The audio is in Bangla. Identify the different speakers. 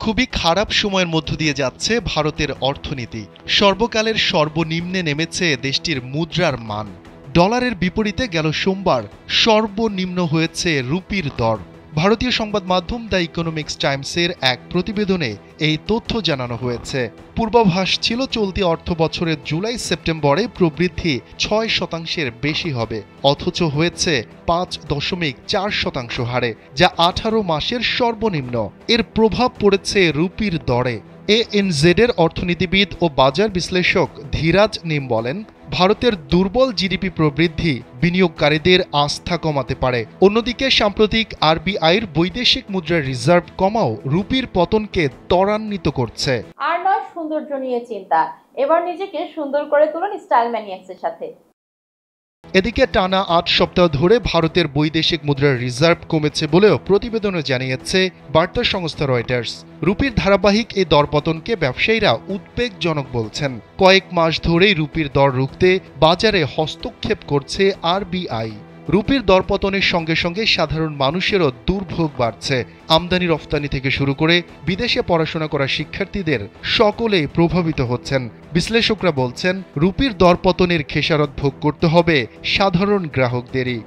Speaker 1: খুবই খারাপ সময়ের মধ্য দিয়ে যাচ্ছে ভারতের অর্থনীতি। সর্বকালের সর্বনিম্নে নেমেছে দেশটির মুদ্রার মান। ডলারের বিপরীতে গেল সোমবার সর্বনিম্ন হয়েছে রুপির দর। ভারতীয় সংবাদ মাধ্যম দ্য ইকোনমিক্স টাইমসের এক প্রতিবেদনে এই তথ্য জানানো হয়েছে। পূর্বাভাস ছিল চলতি অর্থ বছরের জুলাই সেপ্টেম্বরে প্রবৃদ্ধি 6% বেশি হবে, অথচ হয়েছে 5.4% হারে, যা 18 মাসের সর্বনিম্ন। এর প্রভাব পড়েছে রুপির দরে। এএনজেড এর অর্থনীতিবিদ ও বাজার বিশ্লেষক ধীরাজ নিম বলেন, ভারতের দুর্বল জিডিপি প্রবৃদ্ধি বিনিয়োগকারীদের আস্থা কমাতে পারে। অন্যদিকে সাম্প্রতিক আরবিআইয়ের বৈদেশিক মুদ্রার রিজার্ভ কমাও রুপির পতনকে ত্বরান্বিত করছে।
Speaker 2: আর নয় সৌন্দর্য নিয়ে চিন্তা, এবার নিজেকে সুন্দর করে তুলুন স্টাইল ম্যানিয়াক্সের সাথে।
Speaker 1: এদিকে টানা 8 সপ্তাহ ধরে ভারতের বৈদেশিক মুদ্রার রিজার্ভ কমেছে বলেও প্রতিবেদনে জানিয়েছে বার্তা সংস্থা রয়টার্স। রুপির ধারাবাহিক এই দরপতনকে ব্যবসায়ীরা উদ্বেগজনক বলছেন। কয়েক মাস ধরেই রুপির দর রুখতে বাজারে হস্তক্ষেপ করছে আরবিআই। রুপির দরপতনের সঙ্গে সঙ্গে সাধারণ মানুষেরও দুর্ভোগ বাড়ছে। আমদানি রফতানি থেকে শুরু করে বিদেশে পড়াশোনা করা শিক্ষার্থীদের সকলেই প্রভাবিত হচ্ছেন। বিশ্লেষকরা বলছেন, রুপির দরপতনের খেসারত ভোগ করতে হবে সাধারণ গ্রাহকদেরই।